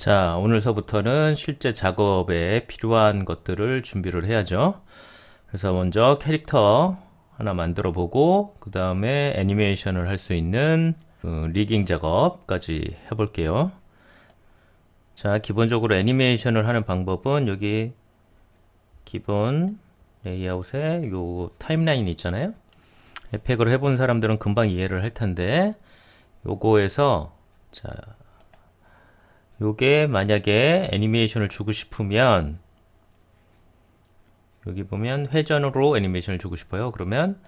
자, 오늘서부터는 실제 작업에 필요한 것들을 준비를 해야죠. 그래서 먼저 캐릭터 하나 만들어 보고 그 다음에 애니메이션을 할 수 있는 리깅 작업까지 해볼게요. 자, 기본적으로 애니메이션을 하는 방법은 여기 기본 레이아웃에 요 타임라인 있잖아요. 에펙을 해본 사람들은 금방 이해를 할 텐데 요거에서 자, 요게 만약에 애니메이션을 주고 싶으면 여기 보면 회전으로 애니메이션을 주고 싶어요. 그러면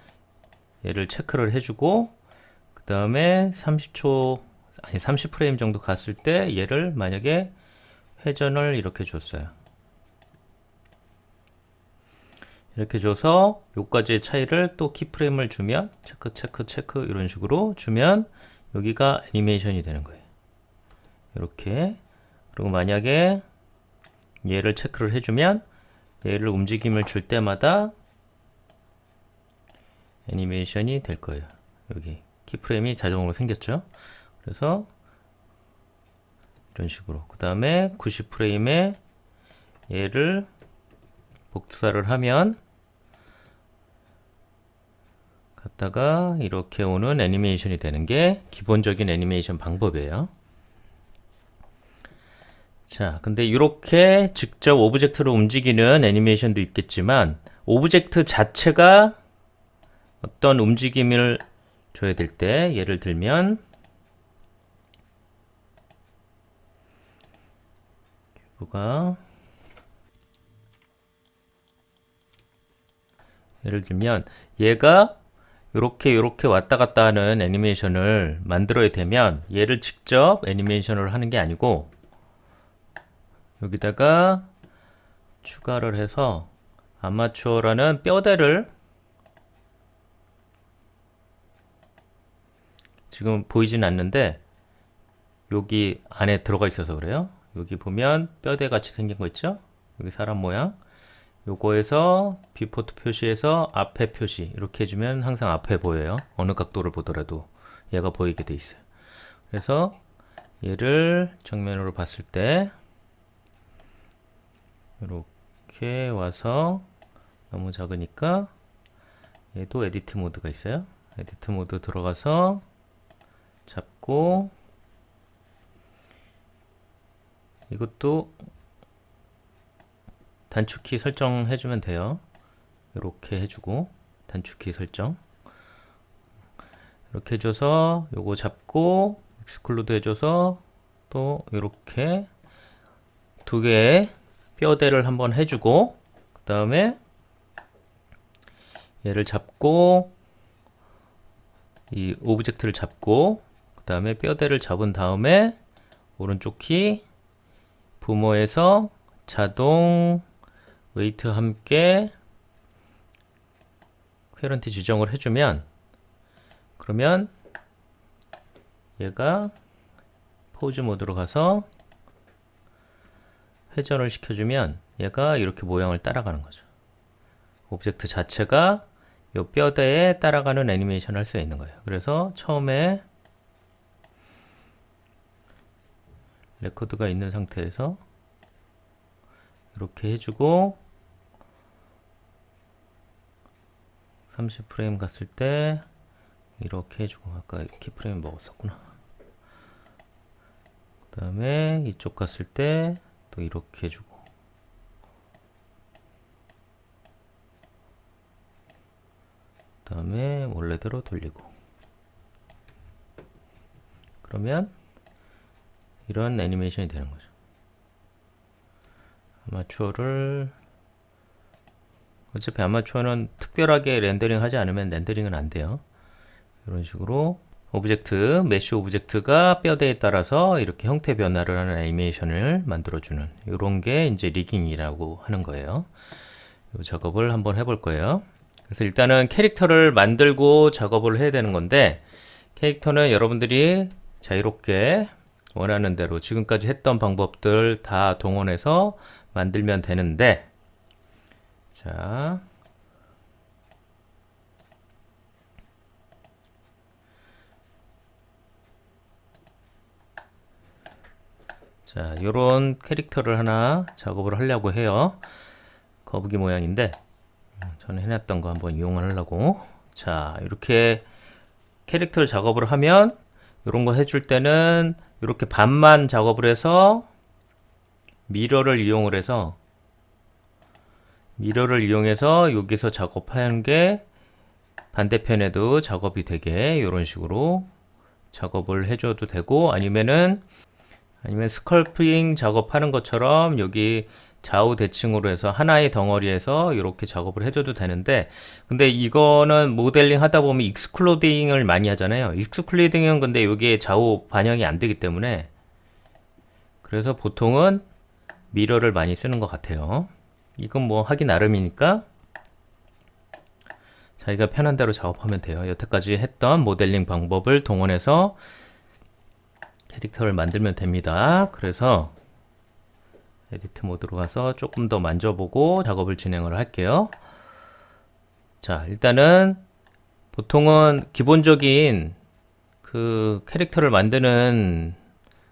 얘를 체크를 해주고 그 다음에 30초 아니 30프레임 정도 갔을 때 얘를 만약에 회전을 이렇게 줬어요. 이렇게 줘서 요까지의 차이를 또 키프레임을 주면 체크 체크 체크 이런 식으로 주면 여기가 애니메이션이 되는 거예요. 이렇게. 그리고 만약에 얘를 체크를 해주면 얘를 움직임을 줄 때마다 애니메이션이 될 거예요. 여기 키프레임이 자동으로 생겼죠. 그래서 이런 식으로 그 다음에 90프레임에 얘를 복사를 하면 갖다가 이렇게 오는 애니메이션이 되는 게 기본적인 애니메이션 방법이에요. 자, 근데 이렇게 직접 오브젝트를 움직이는 애니메이션도 있겠지만 오브젝트 자체가 어떤 움직임을 줘야 될 때 예를 들면 큐브가 예를 들면 얘가 이렇게 왔다 갔다 하는 애니메이션을 만들어야 되면 얘를 직접 애니메이션을 하는 게 아니고 여기다가 추가를 해서 아마추어라는 뼈대를 지금 보이진 않는데 여기 안에 들어가 있어서 그래요. 여기 보면 뼈대 같이 생긴 거 있죠? 여기 사람 모양. 요거에서 비포트 표시에서 앞에 표시 이렇게 해주면 항상 앞에 보여요. 어느 각도를 보더라도 얘가 보이게 돼 있어요. 그래서 얘를 정면으로 봤을 때 이렇게 와서 너무 작으니까 얘도 에디트 모드가 있어요. 에디트 모드 들어가서 잡고 이것도 단축키 설정해주면 돼요. 이렇게 해주고 단축키 설정 이렇게 해줘서 요거 잡고 익스클루드 해줘서 또 이렇게 두 개의 뼈대를 한번 해주고 그 다음에 얘를 잡고 이 오브젝트를 잡고 그 다음에 뼈대를 잡은 다음에 오른쪽 키 부모에서 자동 웨이트 함께 퀘런티 지정을 해주면 그러면 얘가 포즈 모드로 가서 회전을 시켜주면 얘가 이렇게 모양을 따라가는 거죠. 오브젝트 자체가 이 뼈대에 따라가는 애니메이션을 할 수 있는 거예요. 그래서 처음에 레코드가 있는 상태에서 이렇게 해주고 30프레임 갔을 때 이렇게 해주고 아까 키프레임 먹었었구나. 그 다음에 이쪽 갔을 때 또 이렇게 해주고 그 다음에 원래대로 돌리고 그러면 이런 애니메이션이 되는 거죠. 아마추어를 어차피 아마추어는 특별하게 렌더링 하지 않으면 렌더링은 안 돼요. 이런 식으로 오브젝트, 메쉬 오브젝트가 뼈대에 따라서 이렇게 형태 변화를 하는 애니메이션을 만들어주는 이런 게 이제 리깅이라고 하는 거예요. 이 작업을 한번 해볼 거예요. 그래서 일단은 캐릭터를 만들고 작업을 해야 되는 건데 캐릭터는 여러분들이 자유롭게 원하는 대로 지금까지 했던 방법들 다 동원해서 만들면 되는데 자 자, 요런 캐릭터를 하나 작업을 하려고 해요. 거북이 모양인데 저는 해놨던 거 한번 이용을 하려고. 자, 이렇게 캐릭터를 작업을 하면 이런 거 해줄 때는 이렇게 반만 작업을 해서 미러를 이용해서 여기서 작업하는 게 반대편에도 작업이 되게 이런 식으로 작업을 해줘도 되고, 아니면 스컬프잉 작업하는 것처럼 여기 좌우 대칭으로 해서 하나의 덩어리에서 이렇게 작업을 해줘도 되는데, 근데 이거는 모델링 하다 보면 익스클루딩을 많이 하잖아요. 익스클루딩은 근데 여기에 좌우 반영이 안 되기 때문에, 그래서 보통은 미러를 많이 쓰는 것 같아요. 이건 뭐 하기 나름이니까 자기가 편한 대로 작업하면 돼요. 여태까지 했던 모델링 방법을 동원해서 캐릭터를 만들면 됩니다. 그래서 에디트 모드로 가서 조금 더 만져보고 작업을 진행을 할게요. 자, 일단은 보통은 기본적인 그 캐릭터를 만드는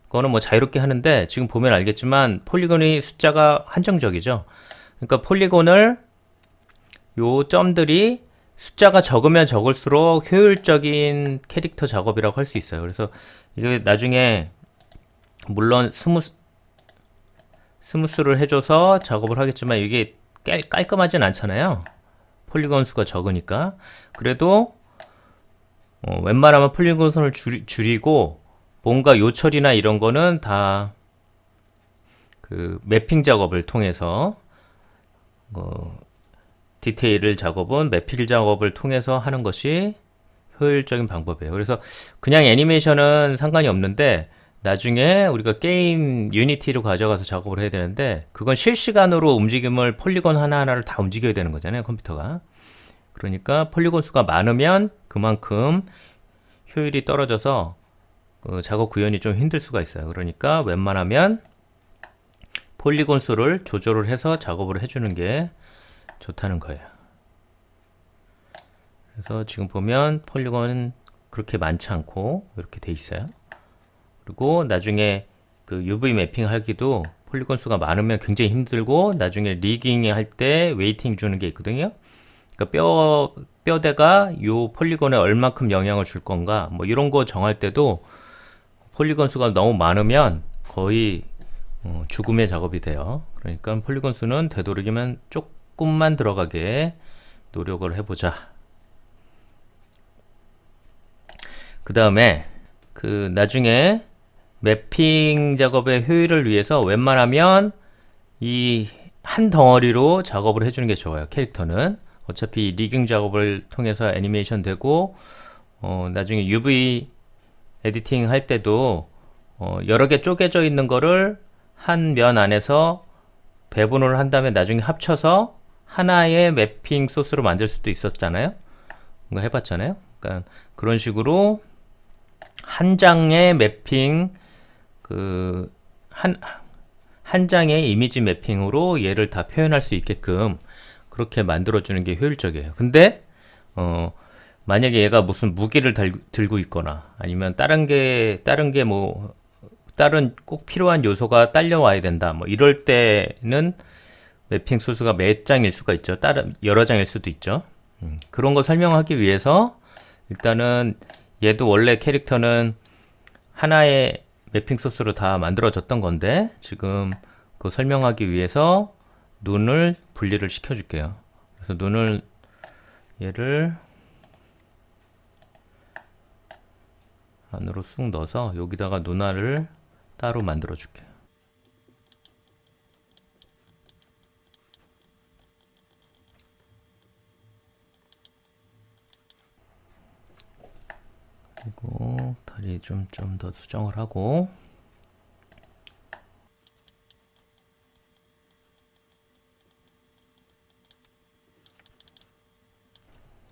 거는 뭐 자유롭게 하는데, 지금 보면 알겠지만 폴리곤이 숫자가 한정적이죠. 그러니까 폴리곤을 요 점들이 숫자가 적으면 적을수록 효율적인 캐릭터 작업이라고 할 수 있어요. 그래서 이게 나중에 물론 스무스를 해줘서 작업을 하겠지만 이게 깔끔하진 않잖아요. 폴리곤 수가 적으니까. 그래도 웬만하면 폴리곤 선을 줄이고 뭔가 요철이나 이런 거는 다 그 매핑 작업을 통해서 디테일 작업은 매필 작업을 통해서 하는 것이 효율적인 방법이에요. 그래서 그냥 애니메이션은 상관이 없는데 나중에 우리가 게임 유니티로 가져가서 작업을 해야 되는데, 그건 실시간으로 움직임을 폴리곤 하나하나를 다 움직여야 되는 거잖아요, 컴퓨터가. 그러니까 폴리곤 수가 많으면 그만큼 효율이 떨어져서 작업 구현이 좀 힘들 수가 있어요. 그러니까 웬만하면 폴리곤 수를 조절을 해서 작업을 해주는 게 좋다는 거예요. 그래서 지금 보면 폴리곤은 그렇게 많지 않고 이렇게 돼 있어요. 그리고 나중에 그 UV 매핑 하기도 폴리곤 수가 많으면 굉장히 힘들고, 나중에 리깅 할 때 웨이팅 주는 게 있거든요. 그러니까 뼈대가 요 폴리곤에 얼마큼 영향을 줄 건가, 뭐 이런 거 정할 때도 폴리곤 수가 너무 많으면 거의 죽음의 작업이 돼요. 그러니까 폴리곤 수는 되도록이면 조금만 들어가게 노력을 해보자. 그 다음에 그 나중에 매핑 작업의 효율을 위해서 웬만하면 이 한 덩어리로 작업을 해주는 게 좋아요. 캐릭터는 어차피 리깅 작업을 통해서 애니메이션 되고, 나중에 UV 에디팅 할 때도 여러 개 쪼개져 있는 거를 한 면 안에서 배분을 한 다음에 나중에 합쳐서 하나의 매핑 소스로 만들 수도 있었잖아요. 뭔가 해봤잖아요. 그러니까 그런 식으로 한 장의 매핑, 한 장의 이미지 매핑으로 얘를 다 표현할 수 있게끔 그렇게 만들어주는 게 효율적이에요. 근데 만약에 얘가 무슨 무기를 들고 있거나 아니면 다른 꼭 필요한 요소가 딸려와야 된다, 뭐 이럴 때는 매핑 소스가 몇 장일 수가 있죠. 여러 장일 수도 있죠. 그런 거 설명하기 위해서 일단은 얘도 원래 캐릭터는 하나의 매핑 소스로 다 만들어졌던 건데, 지금 그거 설명하기 위해서 눈을 분리를 시켜줄게요. 그래서 얘를 안으로 쑥 넣어서 여기다가 눈알을 따로 만들어 줄게요. 그리고 다리 좀 더 수정을 하고,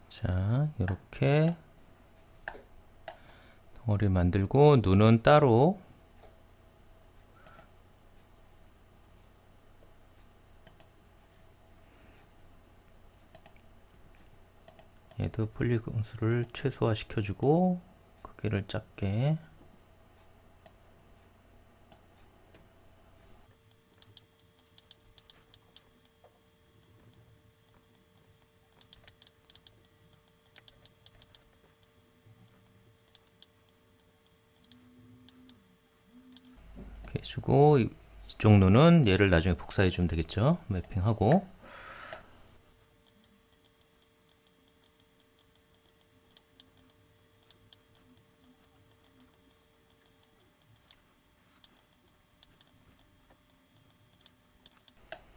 자, 이렇게 덩어리 만들고 눈은 따로, 얘도 폴리곤 수를 최소화 시켜주고 크기를 작게, 해주고 이쪽 눈은 얘를 나중에 복사해 주면 되겠죠. 매핑하고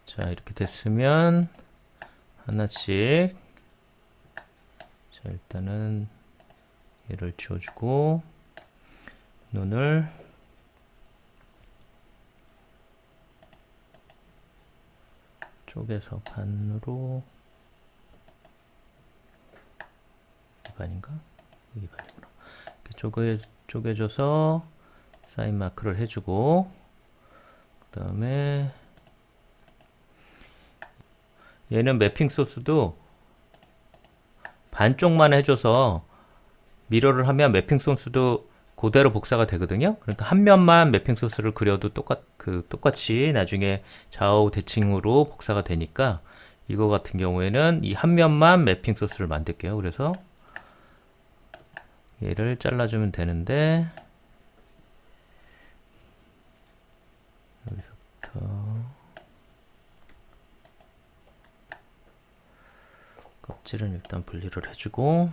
자 이렇게 됐으면 하나씩 자 일단은 얘를 지워주고 눈을 쪼개서 반으로 이 반인가? 이 반이구나. 이렇게 쪼개줘서 사인 마크를 해주고 그 다음에 얘는 매핑 소스도 반쪽만 해줘서 미러를 하면 매핑 소스도 그대로 복사가 되거든요. 그러니까 한 면만 매핑 소스를 그려도 똑같이 나중에 좌우 대칭으로 복사가 되니까 이거 같은 경우에는 이 한 면만 매핑 소스를 만들게요. 그래서 얘를 잘라주면 되는데 여기서부터 껍질은 일단 분리를 해주고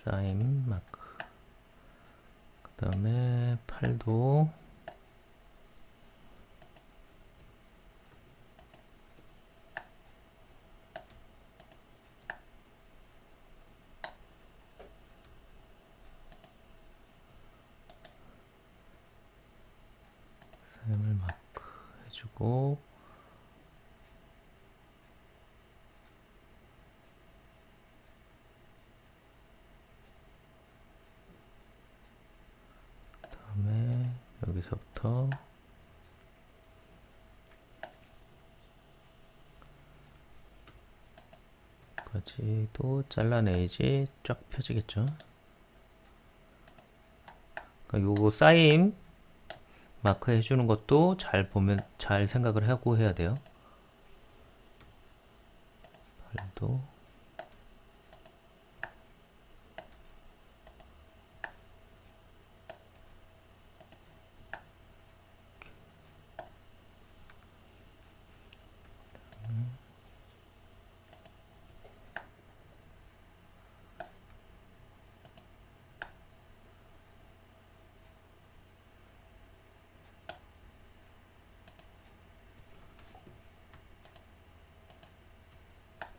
사인 마크 그 다음에 팔도 사인을 마크 해주고 다음에 여기서부터 까지도 잘라내야지 쫙 펴지겠죠. 그러니까 요거 사인 마크 해주는 것도 잘 보면 잘 생각을 하고 해야 돼요. 팔도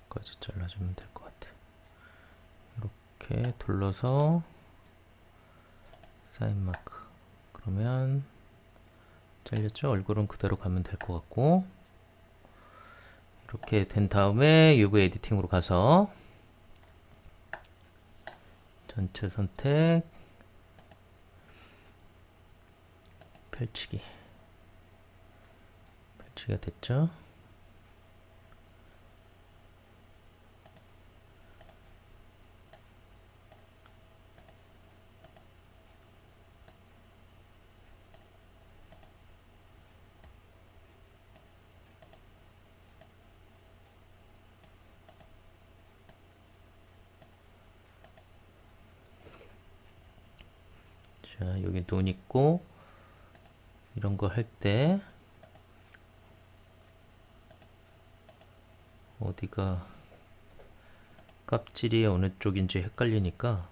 까지 잘라주면 될 것 같아요. 이렇게 둘러서 사인 마크 그러면 잘렸죠? 얼굴은 그대로 가면 될 것 같고 이렇게 된 다음에 UV 에디팅으로 가서 전체 선택 펼치기가 됐죠? 자, 여기 눈 있고 이런 거 할 때 어디가 껍질이 어느 쪽인지 헷갈리니까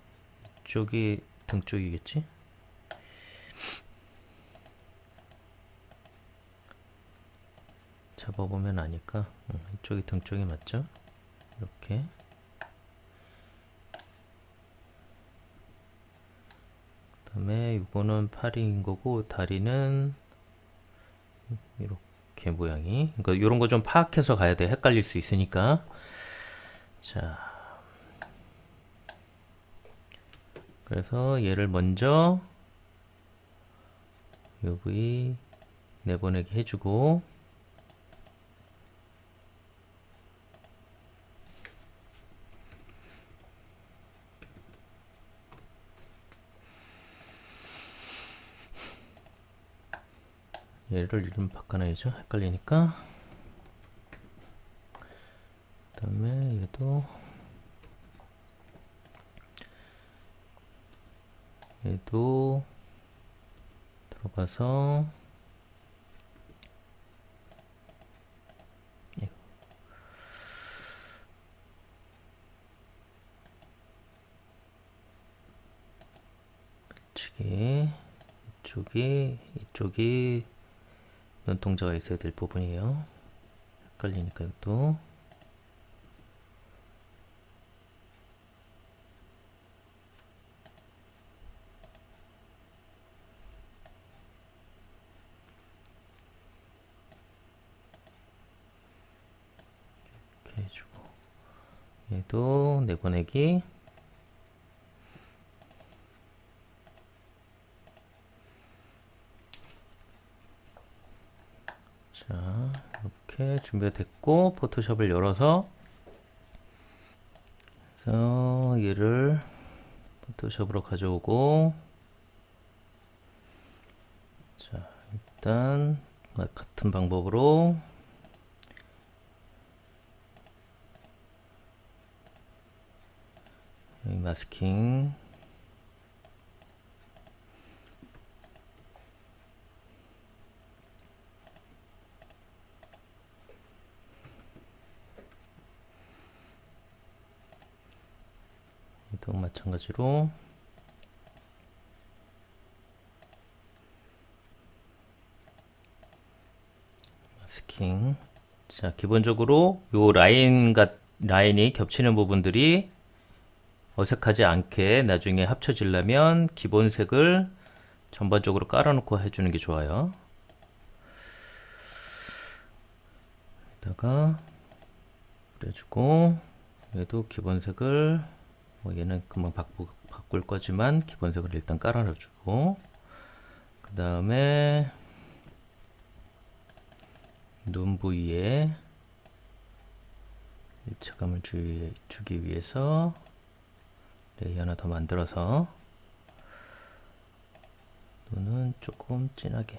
이쪽이 등 쪽이겠지? 잡아보면 아니까 이쪽이 등 쪽이 맞죠? 이렇게 그 다음에 이거는 팔인 거고 다리는 이렇게 모양이 그러니까 이런 거 좀 파악해서 가야 돼. 헷갈릴 수 있으니까. 자, 그래서 얘를 먼저 UV 내보내기 해주고 얘를 이름 바꿔놔야죠. 헷갈리니까. 그 다음에 얘도 들어가서 이쪽이 눈동자가 있어야 될 부분이에요. 헷갈리니까 이것도 이렇게 해주고, 얘도 내보내기. 자, 이렇게 준비가 됐고, 포토샵을 열어서, 그래서 얘를 포토샵으로 가져오고, 자, 일단 같은 방법으로 여기 마스킹, 또 마찬가지로 마스킹. 자, 기본적으로 요 라인이 겹치는 부분들이 어색하지 않게 나중에 합쳐지려면 기본 색을 전반적으로 깔아놓고 해주는 게 좋아요. 여기다가 그래주고, 얘도 기본색을, 뭐 얘는 금방 바꿀 거지만 기본색을 일단 깔아주고, 그 다음에 눈 부위에 일체감을 주기 위해서 레이어 하나 더 만들어서 눈은 조금 진하게,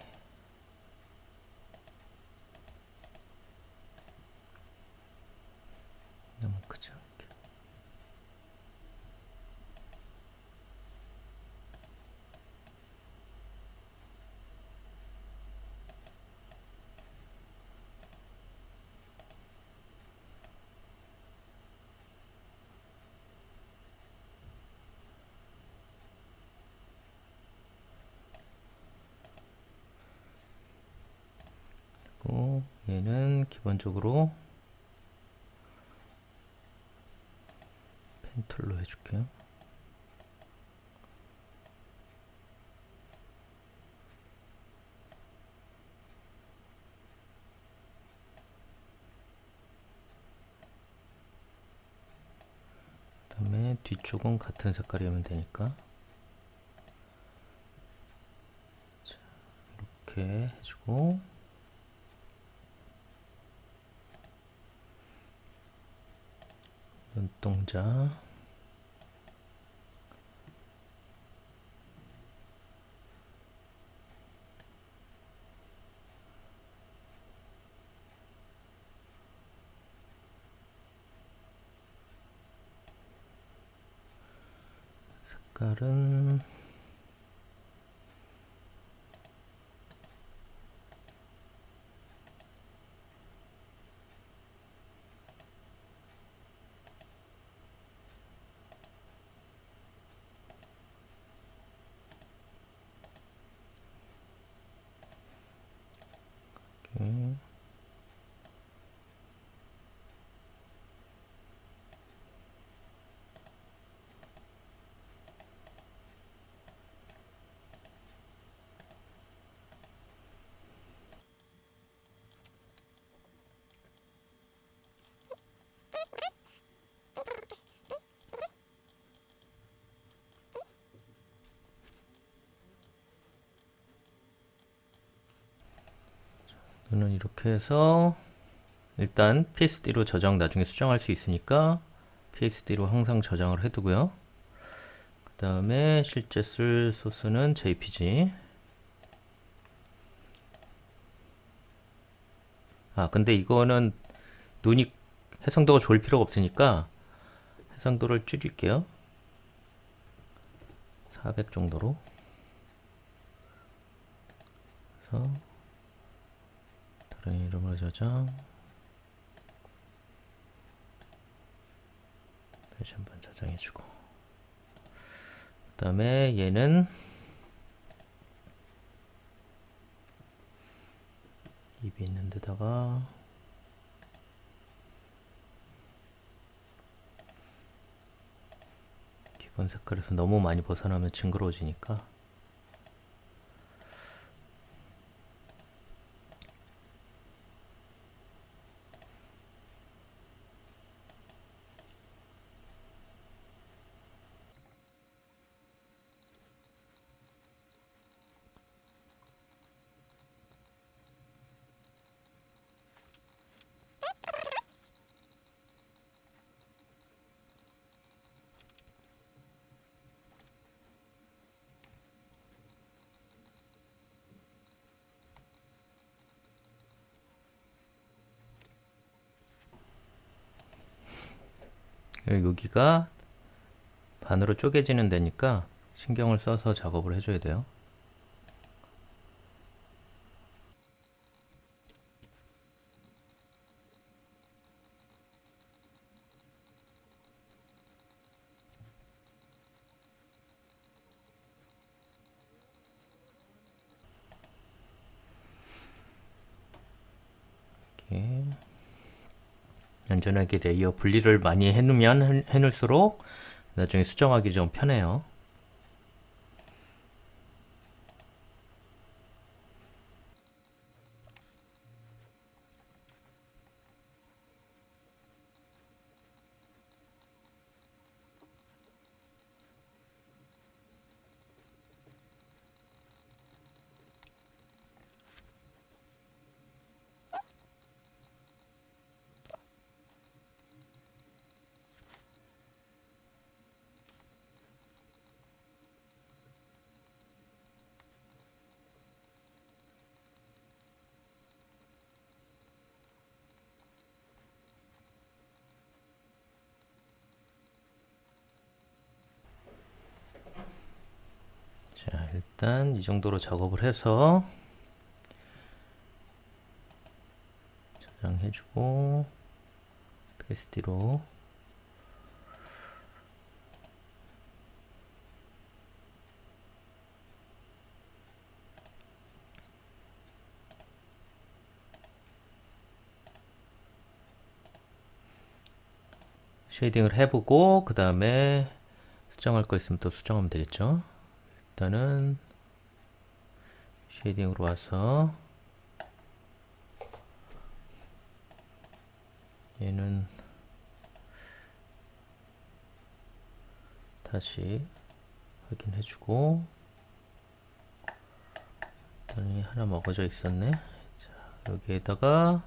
너무 크지 않게. 그리고 얘는 기본적으로 펜 툴로 해줄게요. 그 다음에 뒤쪽은 같은 색깔이면 되니까, 자, 이렇게 해주고, 눈동자, 색깔은 이렇게. 눈은 이렇게 해서 일단 PSD로 저장 나중에 수정할 수 있으니까 PSD로 항상 저장을 해두고요. 그 다음에 실제 쓸 소스는 JPG. 근데 이거는 눈이 해상도가 좋을 필요가 없으니까 해상도를 줄일게요. 400 정도로. 그래서 다른 이름으로 저장. 다시 한번 저장해주고. 그 다음에 얘는 입이 있는 데다가 기본 색깔에서 너무 많이 벗어나면 징그러워지니까 여기가 반으로 쪼개지는 데니까 신경을 써서 작업을 해줘야 돼요. 이렇게 안전하게 레이어 분리를 많이 해놓으면 해놓을수록 나중에 수정하기 좀 편해요. 자, 일단 이 정도로 작업을 해서 저장해주고 페이스티로 쉐이딩을 해보고 그 다음에 수정할 거 있으면 또 수정하면 되겠죠. 일단은 쉐이딩으로 와서 얘는 다시 확인해주고 일단 하나 먹어져 있었네. 자, 여기에다가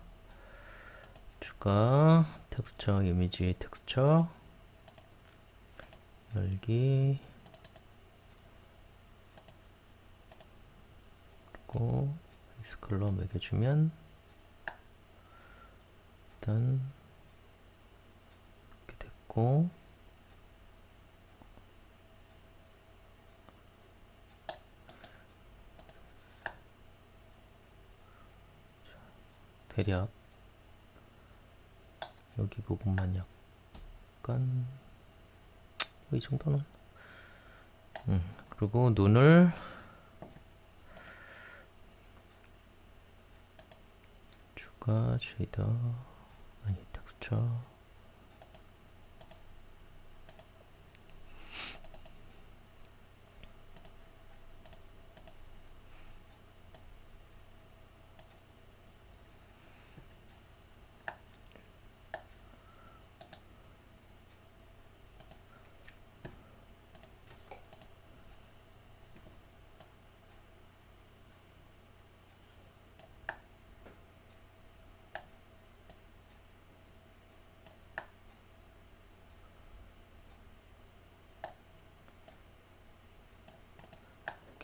추가 텍스처 이미지 텍스처 열기 그리고 베이스 컬러 매겨주면 일단 이렇게 됐고 대략 여기 부분만 약간 이 정도는 그리고 눈을 추가 쉐이더 아니 텍스처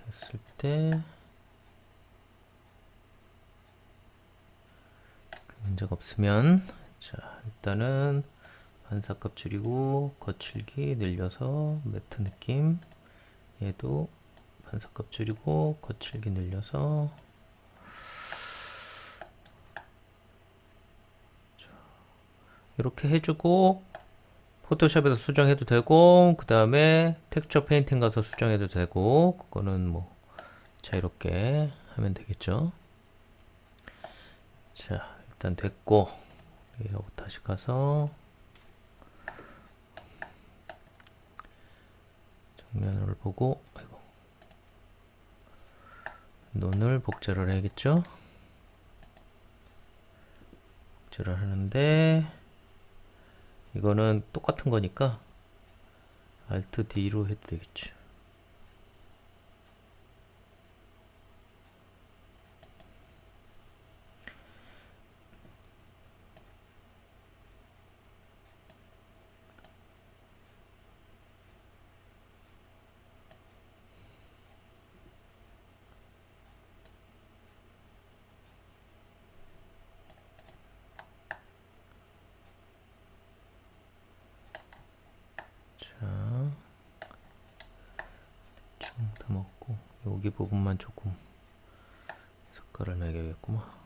했을 때 문제가 없으면 자 일단은 반사값 줄이고 거칠기 늘려서 매트 느낌 얘도 반사값 줄이고 거칠기 늘려서 이렇게 해주고 포토샵에서 수정해도 되고 그 다음에 텍스처 페인팅 가서 수정해도 되고 그거는 뭐 자유롭게 하면 되겠죠. 자, 일단 됐고 레이아웃 다시 가서 정면을 보고 아이고, 눈을 복제를 해야겠죠. 복제를 하는데 이거는 똑같은 거니까 Alt D로 해도 되겠죠. 자, 좀 다 먹고 여기 부분만 조금 색깔을 매겨야겠구만.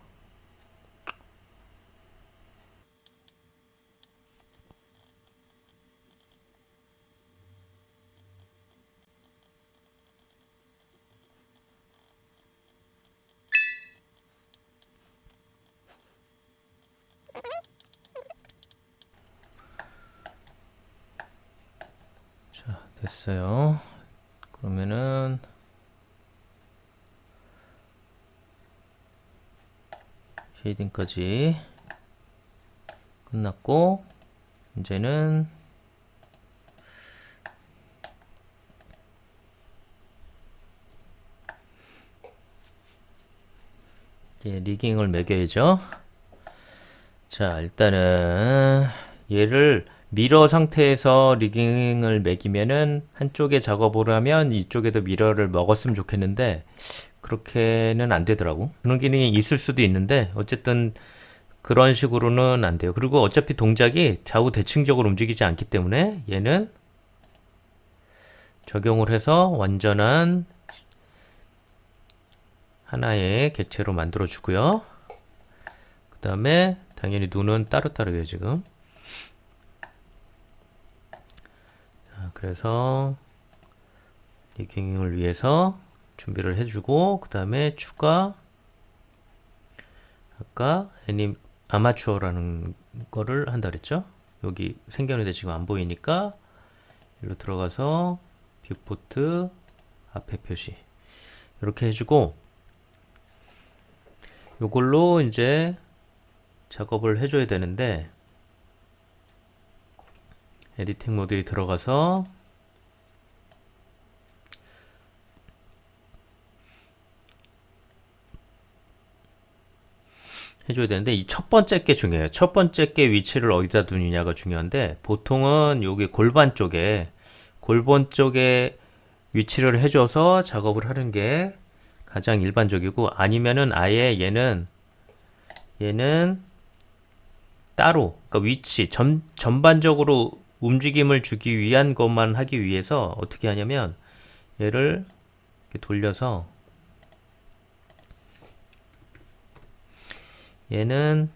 자, 됐어요. 그러면은 쉐이딩까지 끝났고 이제는 이제 리깅을 매겨야죠. 자, 일단은 얘를 미러 상태에서 리깅을 매기면은 한쪽에 작업을 하면 이쪽에도 미러를 먹었으면 좋겠는데 그렇게는 안 되더라고. 그런 기능이 있을 수도 있는데 어쨌든 그런 식으로는 안 돼요. 그리고 어차피 동작이 좌우 대칭적으로 움직이지 않기 때문에 얘는 적용을 해서 완전한 하나의 객체로 만들어 주고요. 그 다음에 당연히 눈은 따로따로예요 지금. 자, 그래서 리깅을 위해서 준비를 해주고 그 다음에 추가 아까 아마추어라는 거를 한다 그랬죠. 여기 생겼는데 지금 안 보이니까 일로 들어가서 뷰포트 앞에 표시 이렇게 해주고 요걸로 이제 작업을 해줘야 되는데 에디팅 모드에 들어가서 해줘야 되는데 이 첫 번째 게 중요해요. 첫 번째 게 위치를 어디다 두느냐가 중요한데 보통은 여기 골반 쪽에 위치를 해줘서 작업을 하는 게 가장 일반적이고 아니면은 아예 얘는 따로 그러니까 위치 전반적으로 움직임을 주기 위한 것만 하기 위해서 어떻게 하냐면 얘를 이렇게 돌려서 얘는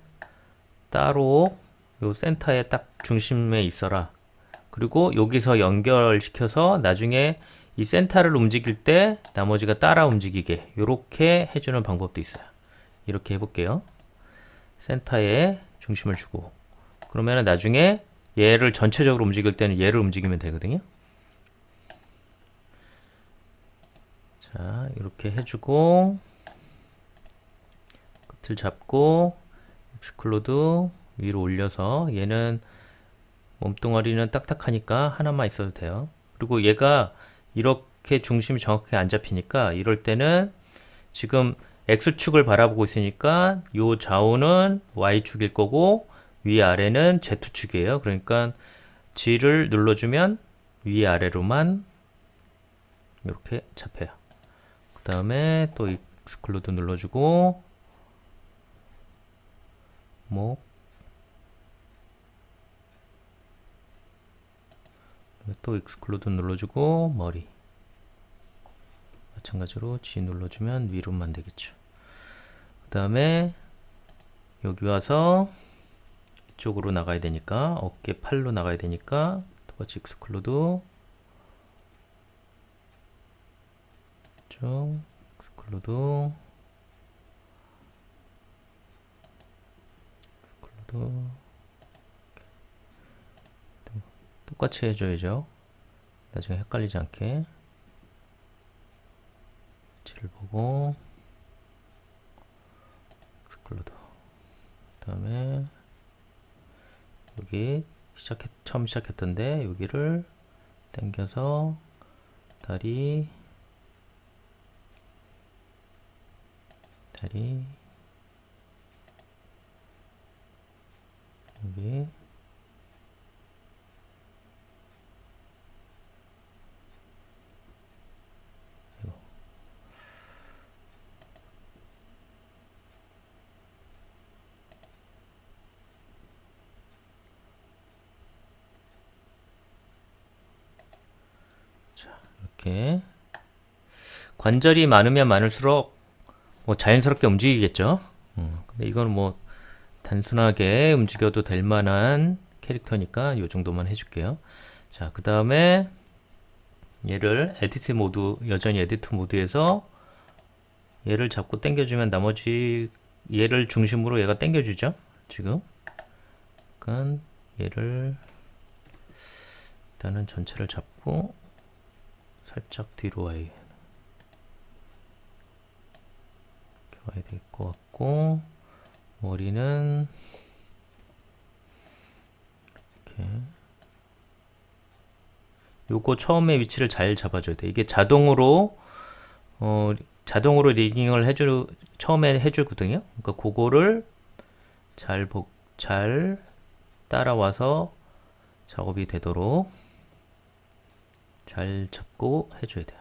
따로 요 센터에 딱 중심에 있어라. 그리고 여기서 연결시켜서 나중에 이 센터를 움직일 때 나머지가 따라 움직이게 이렇게 해주는 방법도 있어요. 이렇게 해볼게요. 센터에 중심을 주고 그러면 나중에 얘를 전체적으로 움직일 때는 얘를 움직이면 되거든요. 자, 이렇게 해주고 끝을 잡고 엑스클로드 위로 올려서 얘는 몸뚱아리는 딱딱하니까 하나만 있어도 돼요. 그리고 얘가 이렇게 중심이 정확하게 안 잡히니까 이럴 때는 지금 X축을 바라보고 있으니까 요 좌우는 Y축일 거고 위아래는 Z축이에요. 그러니까 G를 눌러주면 위아래로만 이렇게 잡혀요. 그 다음에 또 익스클루드 눌러주고 목 또 익스클루드 눌러주고 머리 마찬가지로 G 눌러주면 위로만 되겠죠. 그 다음에 여기 와서 이쪽으로 나가야 되니까 어깨 팔로 나가야 되니까 똑같이 익스클루드 쭉 익스클루드 똑같이 해줘야죠. 나중에 헷갈리지 않게 위치를 보고 익스클루드 그 다음에 여기 처음 시작했던데 여기를 당겨서 다리 여기 이렇게 관절이 많으면 많을수록 뭐 자연스럽게 움직이겠죠. 근데 이건 뭐 단순하게 움직여도 될 만한 캐릭터니까 이 정도만 해줄게요. 자, 그 다음에 얘를 에디트 모드, 여전히 에디트 모드에서 얘를 잡고 당겨주면 나머지 얘를 중심으로 얘가 당겨주죠. 지금 그러니까 얘를 일단은 전체를 잡고 살짝 뒤로 와야 될 것 같고 머리는 이렇게 요거 처음에 위치를 잘 잡아줘야 돼. 이게 자동으로 리깅을 처음에 해주거든요. 그러니까 그거를 잘 따라와서 작업이 되도록 잘 잡고 해줘야 돼요.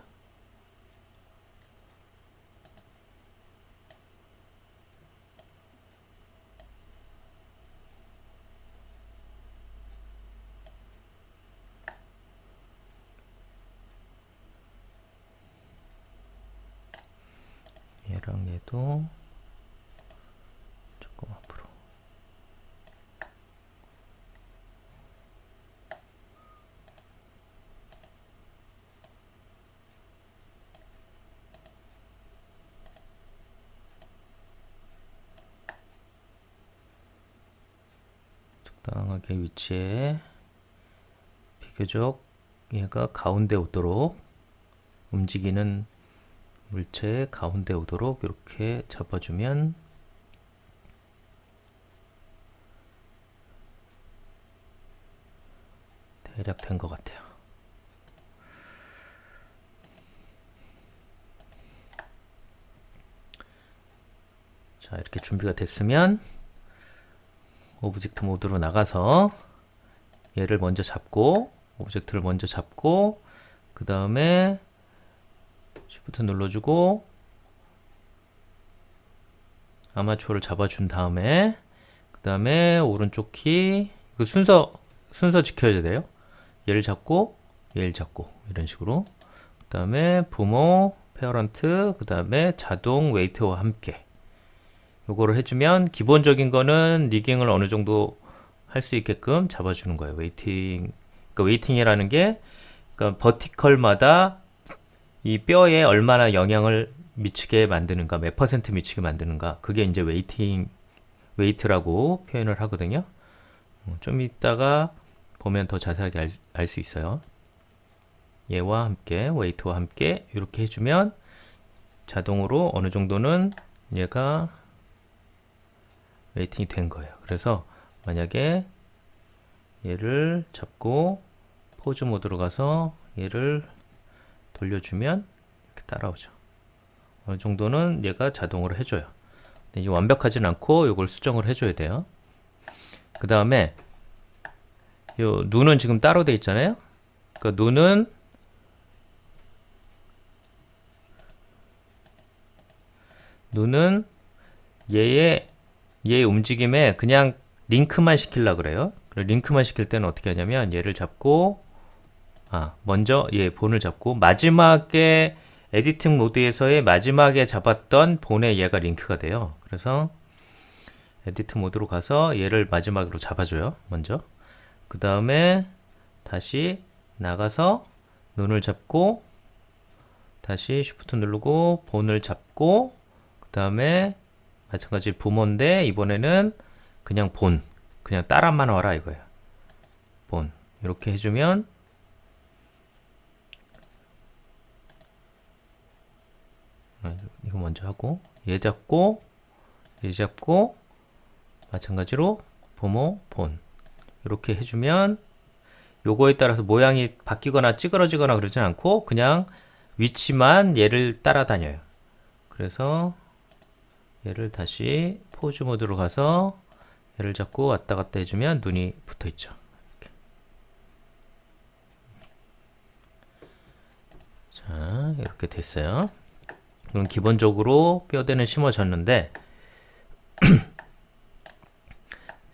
얘랑 얘도 조금 앞으로 적당하게 위치에 비교적 얘가 가운데 오도록 움직이는 물체의 가운데 오도록 이렇게 잡아주면 대략 된 것 같아요. 자, 이렇게 준비가 됐으면 오브젝트 모드로 나가서 얘를 먼저 잡고 오브젝트를 먼저 잡고 그 다음에 Shift 눌러주고 아마추어를 잡아준 다음에 그 다음에 오른쪽 키 이거 순서 지켜야 돼요. 얘를 잡고 얘를 잡고 이런 식으로 그 다음에 부모 페어런트 그 다음에 자동 웨이트와 함께 요거를 해주면 기본적인 거는 리깅을 어느 정도 할 수 있게끔 잡아주는 거예요. 웨이팅 그러니까 웨이팅이라는 게 그러니까 버티컬마다 이 뼈에 얼마나 영향을 미치게 만드는가, 몇 퍼센트 미치게 만드는가, 그게 이제 웨이트라고 표현을 하거든요. 좀 이따가 보면 더 자세하게 알 수 있어요. 얘와 함께, 웨이트와 함께 이렇게 해주면 자동으로 어느 정도는 얘가 웨이팅이 된 거예요. 그래서 만약에 얘를 잡고 포즈 모드로 가서 얘를 돌려주면 이렇게 따라오죠. 어느 정도는 얘가 자동으로 해줘요. 근데 이게 완벽하진 않고 이걸 수정을 해줘야 돼요. 그 다음에 요 눈은 지금 따로 돼 있잖아요. 그러니까 눈은 얘의 움직임에 그냥 링크만 시키려고 그래요. 링크만 시킬 때는 어떻게 하냐면 얘를 잡고 먼저 얘 본을 잡고 마지막에 에디팅 모드에서의 마지막에 잡았던 본에 얘가 링크가 돼요. 그래서 에디트 모드로 가서 얘를 마지막으로 잡아줘요. 먼저. 그 다음에 다시 나가서 눈을 잡고 다시 쉬프트 누르고 본을 잡고 그 다음에 마찬가지 부모인데 이번에는 그냥 본, 그냥 따라만 와라 이거예요. 본 이렇게 해주면 이거 먼저 하고 얘 잡고 마찬가지로 부모 본 이렇게 해주면 요거에 따라서 모양이 바뀌거나 찌그러지거나 그러진 않고 그냥 위치만 얘를 따라다녀요. 그래서 얘를 다시 포즈 모드로 가서 얘를 잡고 왔다 갔다 해주면 눈이 붙어 있죠. 이렇게. 자, 이렇게 됐어요. 이건 기본적으로 뼈대는 심어졌는데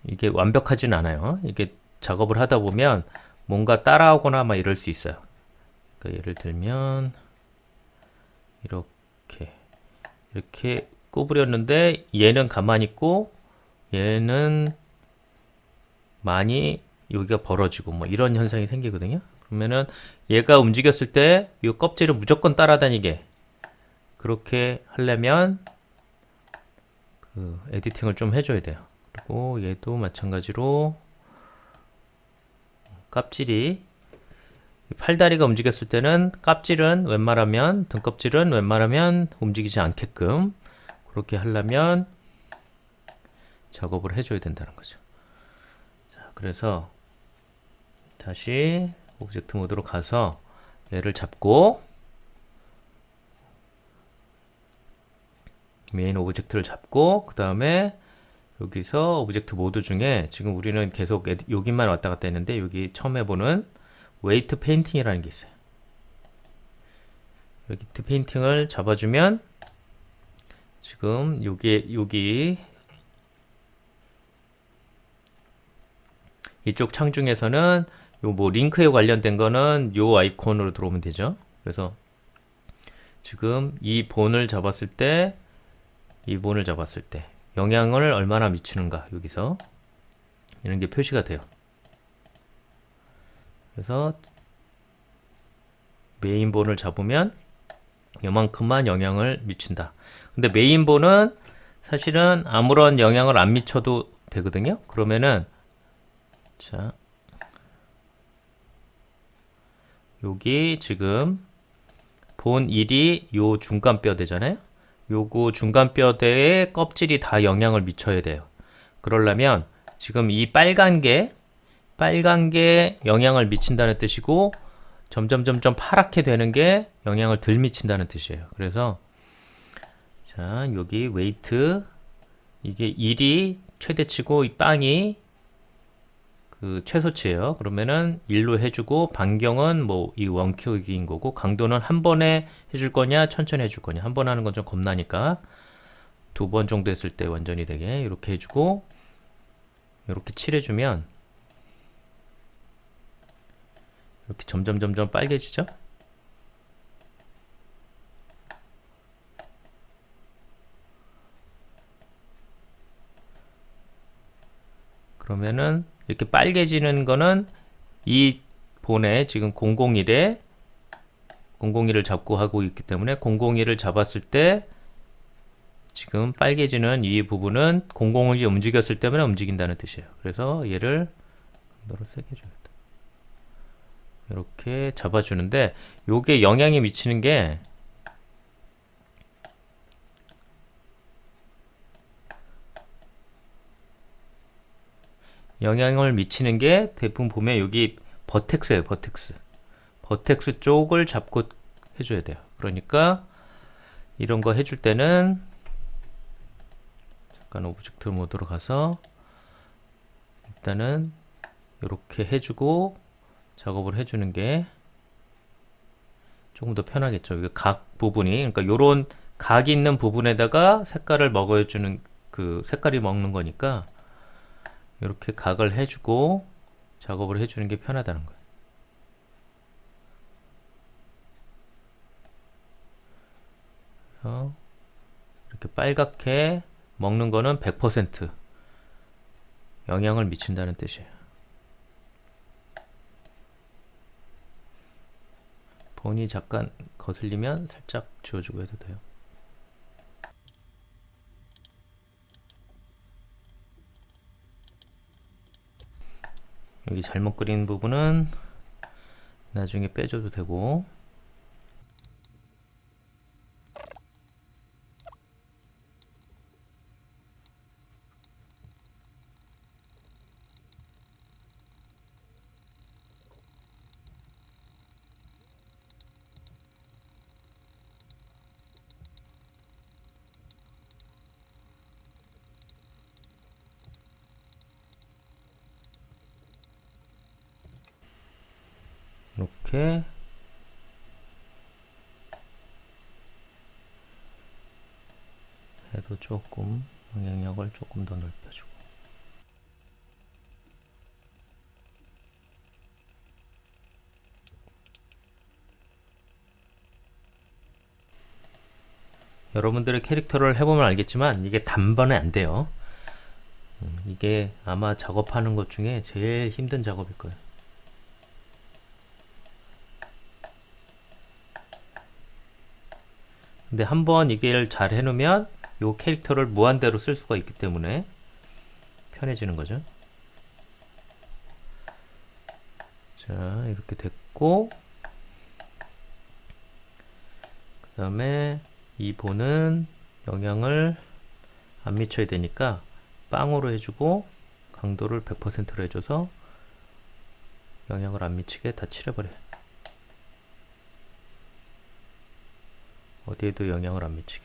이게 완벽하진 않아요. 이게 작업을 하다 보면 뭔가 따라오거나 막 이럴 수 있어요. 그러니까 예를 들면 이렇게 구부렸는데 얘는 가만히 있고 얘는 많이 여기가 벌어지고 뭐 이런 현상이 생기거든요. 그러면은 얘가 움직였을 때 이 껍질을 무조건 따라다니게 그렇게 하려면 그 에디팅을 좀 해줘야 돼요. 그리고 얘도 마찬가지로 껍질이 팔다리가 움직였을 때는 껍질은 웬만하면 등껍질은 웬만하면 움직이지 않게끔 그렇게 하려면 작업을 해줘야 된다는 거죠. 자, 그래서 다시 오브젝트 모드로 가서 얘를 잡고 메인 오브젝트를 잡고 그 다음에 여기서 오브젝트 모드 중에 지금 우리는 계속 여기만 왔다 갔다 했는데 여기 처음 해보는 웨이트 페인팅이라는 게 있어요. 웨이트 페인팅을 잡아주면 지금 여기 이쪽 창 중에서는 요 뭐 링크에 관련된 거는 요 아이콘으로 들어오면 되죠. 그래서 지금 이 본을 잡았을 때 영향을 얼마나 미치는가 여기서 이런 게 표시가 돼요. 그래서 메인본을 잡으면 요만큼만 영향을 미친다. 근데 메인본은 사실은 아무런 영향을 안 미쳐도 되거든요. 그러면은 자 여기 지금 본 1이 요 중간 뼈대잖아요. 요거 중간 뼈대에 껍질이 다 영향을 미쳐야 돼요. 그러려면 지금 이 빨간 게 영향을 미친다는 뜻이고 점점 파랗게 되는 게 영향을 덜 미친다는 뜻이에요. 그래서 자 여기 웨이트 이게 1이 최대치고 이 빵이 그 최소치예요. 그러면은 1로 해주고 반경은 뭐 이 원격인 거고 강도는 한 번에 해줄 거냐 천천히 해줄 거냐 한 번 하는 건 좀 겁나니까 2번 정도 했을 때 완전히 되게 이렇게 해주고 이렇게 칠해주면 이렇게 점점 빨개지죠. 그러면은 이렇게 빨개지는 거는 이 본에 지금 001을 잡고 하고 있기 때문에 001을 잡았을 때 지금 빨개지는 이 부분은 001이 움직였을 때문에 움직인다는 뜻이에요. 그래서 얘를 너로 세게 해줘야겠다. 이렇게 잡아주는데 요게 영향이 미치는 게 대부분 보면 여기 버텍스예요. 버텍스 쪽을 잡고 해줘야 돼요. 그러니까 이런 거 해줄 때는 잠깐 오브젝트 모드로 가서 일단은 이렇게 해주고 작업을 해주는 게 조금 더 편하겠죠. 이게 각 부분이 그러니까 요런 각이 있는 부분에다가 색깔을 먹어주는 그 색깔이 먹는 거니까 이렇게 각을 해주고 작업을 해주는 게 편하다는 거예요. 그래서 이렇게 빨갛게 먹는 거는 100% 영향을 미친다는 뜻이에요. 본이 잠깐 거슬리면 살짝 지워주고 해도 돼요. 여기 잘못 그린 부분은 나중에 빼줘도 되고, 이렇게 해도 조금 영향력을 조금 더 넓혀주고, 여러분들의 캐릭터를 해보면 알겠지만 이게 단번에 안 돼요. 이게 아마 작업하는 것 중에 제일 힘든 작업일 거예요. 근데 한번 이걸 잘 해놓으면 이 캐릭터를 무한대로 쓸 수가 있기 때문에 편해지는 거죠. 자, 이렇게 됐고, 그 다음에 이 본은 영향을 안 미쳐야 되니까 빵으로 해주고 강도를 100%로 해줘서 영향을 안 미치게 다 칠해버려요. 어디에도 영향을 안 미치게.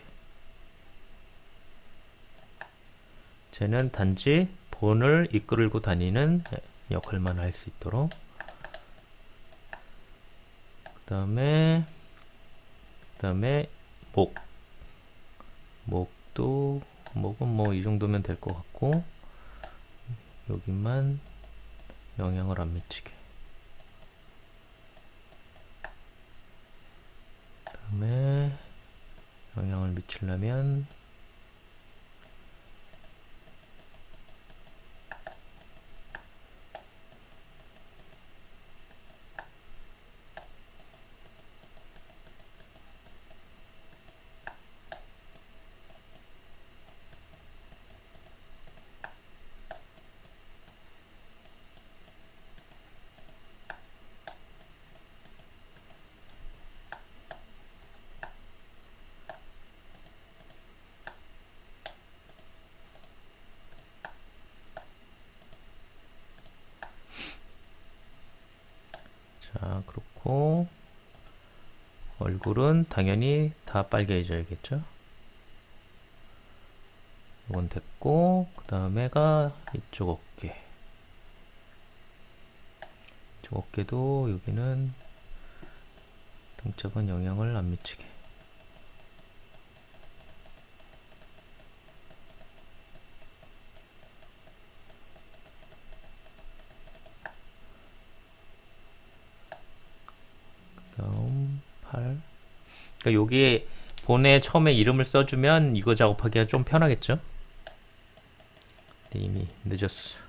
쟤는 단지 본을 이끌고 다니는 역할만 할 수 있도록. 그 다음에 목은 뭐 이 정도면 될 것 같고, 여기만 영향을 안 미치게. 그 다음에 영향을 미치려면 자, 그렇고 얼굴은 당연히 다 빨개져야겠죠. 이건 됐고, 그 다음에가 이쪽 어깨. 이쪽 어깨도 여기는 등짝은 영향을 안 미치게. 그 다음 팔. 그러니까 여기에 본에 처음에 이름을 써주면 이거 작업하기가 좀 편하겠죠? 근데 이미 늦었어.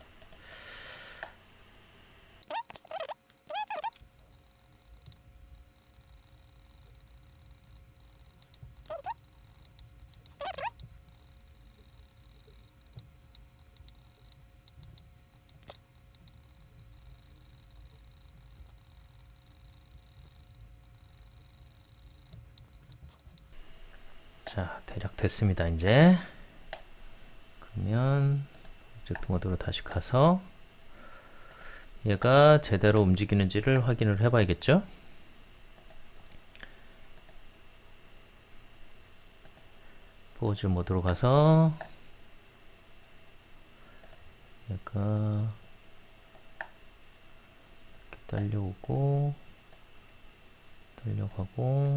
자, 대략 됐습니다. 이제 그러면 오브젝트 모드로 다시 가서 얘가 제대로 움직이는지를 확인을 해봐야겠죠? 포즈 모드로 가서 얘가 이렇게 딸려오고 달려가고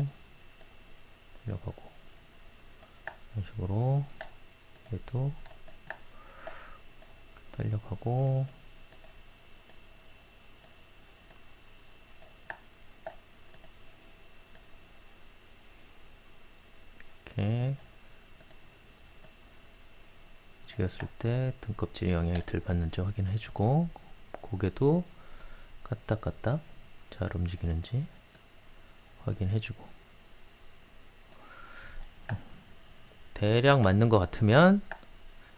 달려가고 이런 식으로 얘도 달려가고 이렇게 움직였을 때 등껍질이 영향이 덜 받는지 확인해주고, 고개도 까딱까딱 잘 움직이는지 확인해주고, 대략 맞는 것 같으면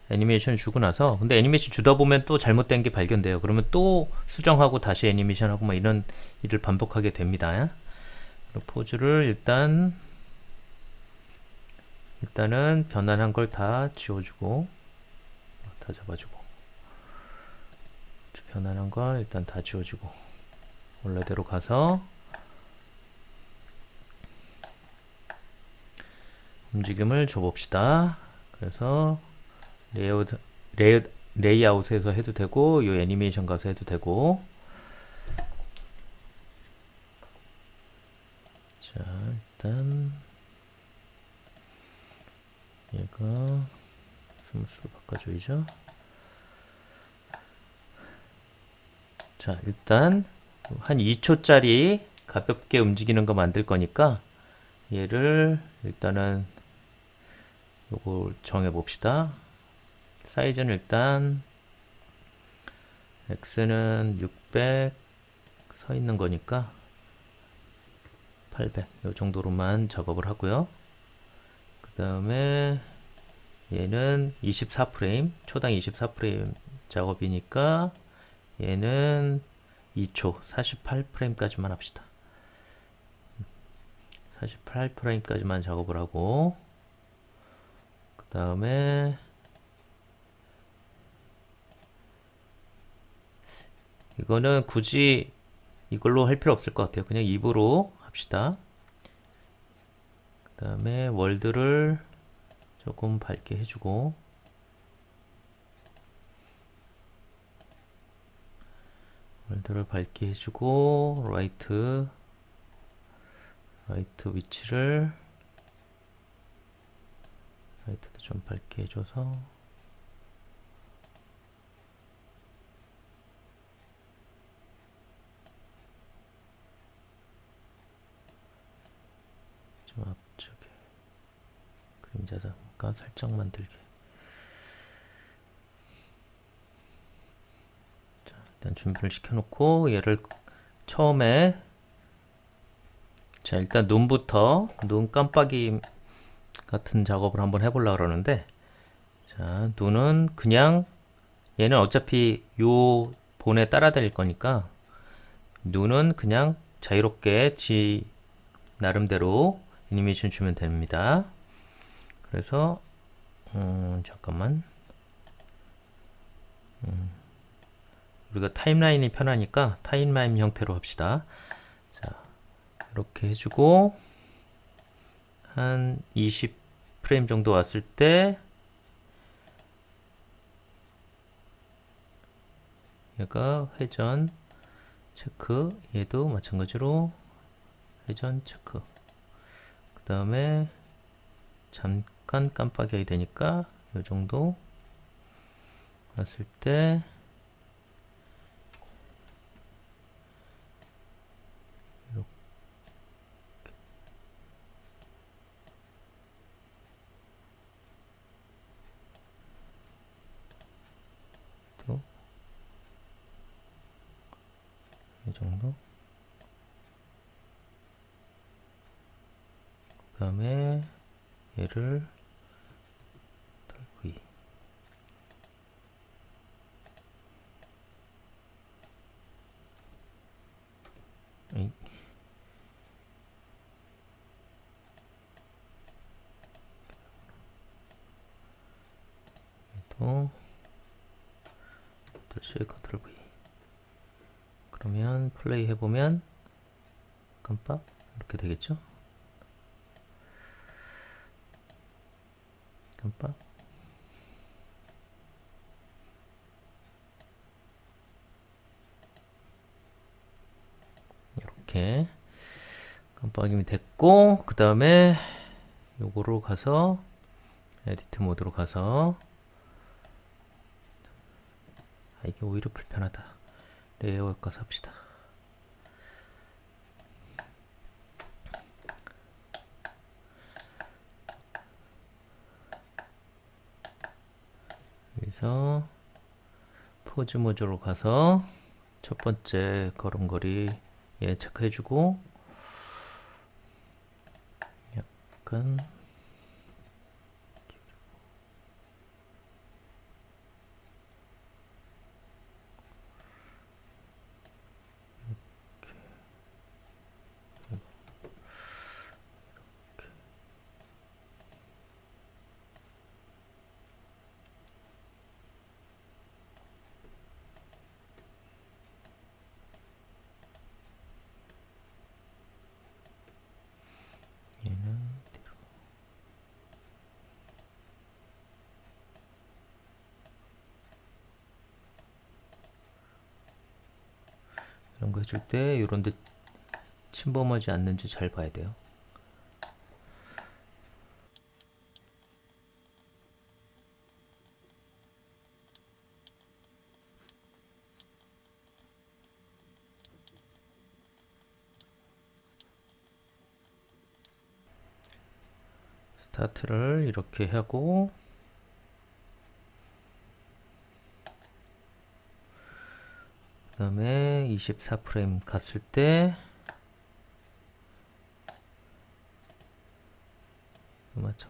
애니메이션 주고 나서, 근데 애니메이션 주다 보면 또 잘못된 게 발견돼요. 그러면 또 수정하고 다시 애니메이션 하고 막 이런 일을 반복하게 됩니다. 포즈를 일단은 변환한 걸 다 지워주고, 다 잡아주고, 변환한 걸 일단 다 지워주고, 원래대로 가서 움직임을 줘봅시다. 그래서 레이아웃에서 해도 되고, 이 애니메이션 가서 해도 되고. 자, 일단 얘가 스무스로 바꿔줘야죠. 자, 일단 한 2초짜리 가볍게 움직이는 거 만들 거니까 얘를 일단은 요걸 정해 봅시다. 사이즈는 일단 X는 600 서 있는 거니까 800 요 정도로만 작업을 하고요. 그 다음에 얘는 24프레임, 초당 24프레임 작업이니까 얘는 2초, 48프레임까지만 합시다. 48프레임까지만 작업을 하고, 그 다음에 이거는 굳이 이걸로 할 필요 없을 것 같아요. 그냥 입으로 합시다. 그 다음에 월드를 조금 밝게 해주고, 월드를 밝게 해주고, 라이트 위치를 라이트도 좀 밝게 해줘서, 좀 앞쪽에 그림자 잠깐 살짝 만들게. 자, 일단 준비를 시켜놓고 얘를 처음에, 자, 일단 눈부터, 눈 깜빡이 같은 작업을 한번 해보려고 그러는데, 자, 눈은 그냥, 얘는 어차피 요 본에 따라 다닐 거니까 눈은 그냥 자유롭게 지 나름대로 애니메이션 주면 됩니다. 그래서 잠깐만, 우리가 타임라인이 편하니까 타임라인 형태로 합시다. 자, 이렇게 해주고 한 20프레임 정도 왔을 때 얘가 회전 체크, 얘도 마찬가지로 회전 체크. 그 다음에 잠깐 깜빡여야 되니까 이 정도 왔을 때 이렇게 또 이 정도. 그 다음에 얘를 V, 또 C 컨트롤 V. 그러면 플레이 해보면 깜빡 이렇게 되겠죠? 깜빡. 이렇게 깜빡임이 됐고, 그 다음에 요거로 가서 에디트 모드로 가서, 이게 오히려 불편하다. 레이아웃 가서 합시다. 포즈 모듈로 가서 첫 번째 걸음걸이 체크해주고 약간 얘는 이런 거 해줄 때 이런 데 침범하지 않는지 잘 봐야 돼요. 스타트를 이렇게 하고 그 다음에 24프레임 갔을 때 맞죠?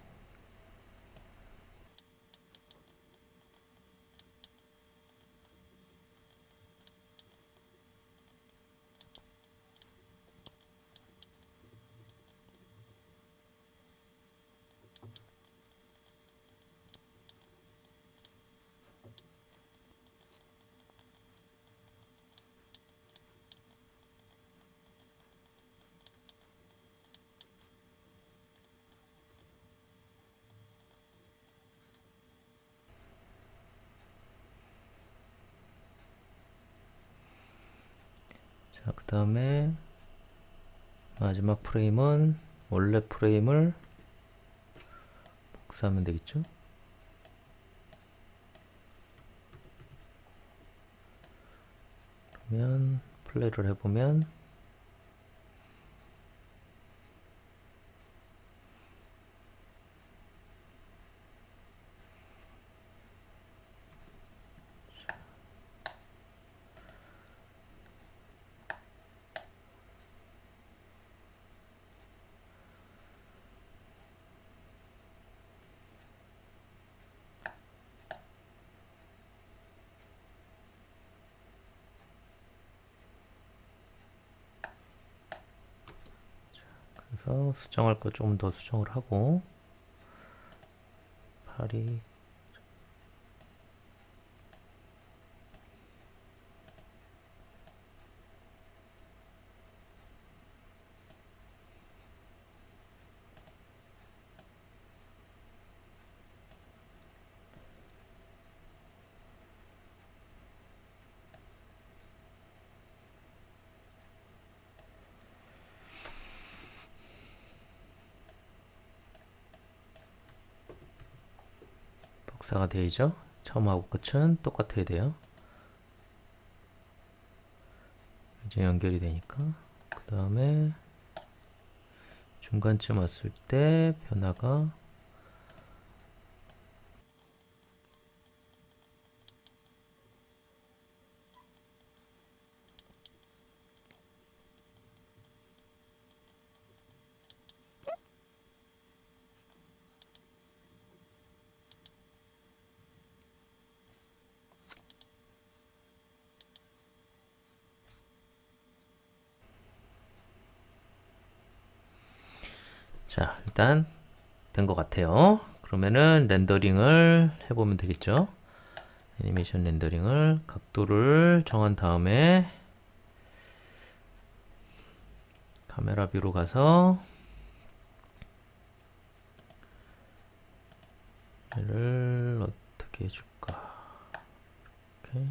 자, 그 다음에 마지막 프레임은 원래 프레임을 복사하면 되겠죠? 그러면 플레이를 해보면 그래서 수정할 거 좀 더 수정을 하고 팔이 복사가 되죠? 처음하고 끝은 똑같아야 돼요. 이제 연결이 되니까 그 다음에 중간쯤 왔을 때 변화가 자, 일단 된 것 같아요. 그러면은 렌더링을 해보면 되겠죠. 애니메이션 렌더링을 각도를 정한 다음에 카메라 뷰로 가서 얘를 어떻게 해줄까? 이렇게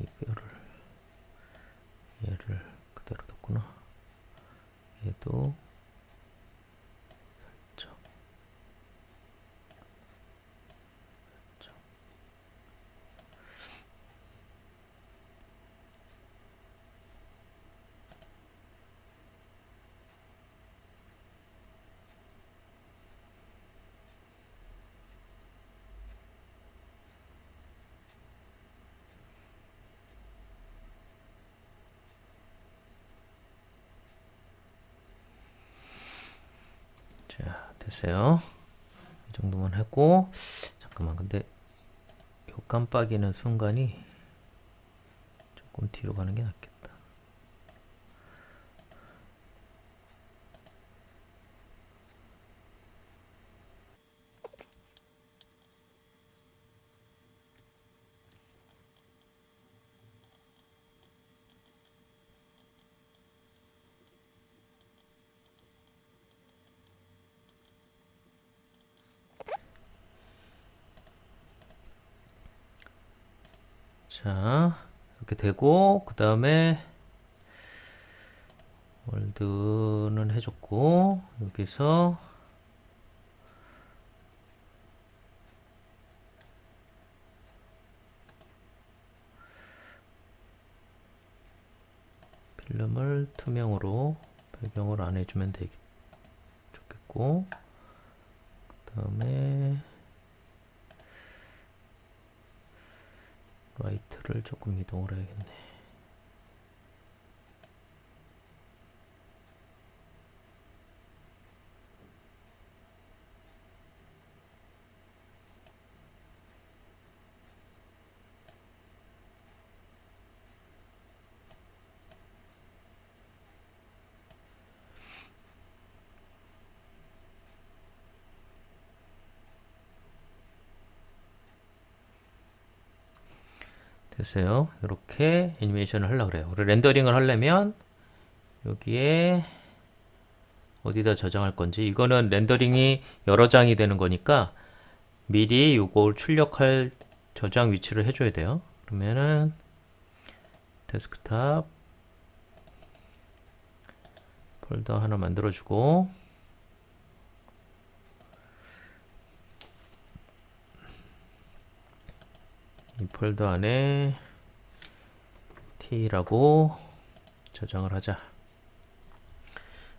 이 뼈를 얘를 그대로 뒀구나. 얘도 살짝 됐어요. 이 정도만 하고, 잠깐만, 근데 요 깜빡이는 순간이 조금 뒤로 가는 게 낫겠다. 자, 이렇게 되고, 그 다음에 월드는 해줬고, 여기서 필름을 투명으로 배경을 안 해주면 좋겠고, 그 다음에 라이트를 조금 이동을 해야겠네. 됐어요. 이렇게 애니메이션을 하려고 그래요. 우리 렌더링을 하려면 여기에 어디다 저장할 건지, 이거는 렌더링이 여러 장이 되는 거니까 미리 이걸 출력할 저장 위치를 해줘야 돼요. 그러면은 데스크탑 폴더 하나 만들어주고, 이 폴더 안에 t라고 저장을 하자.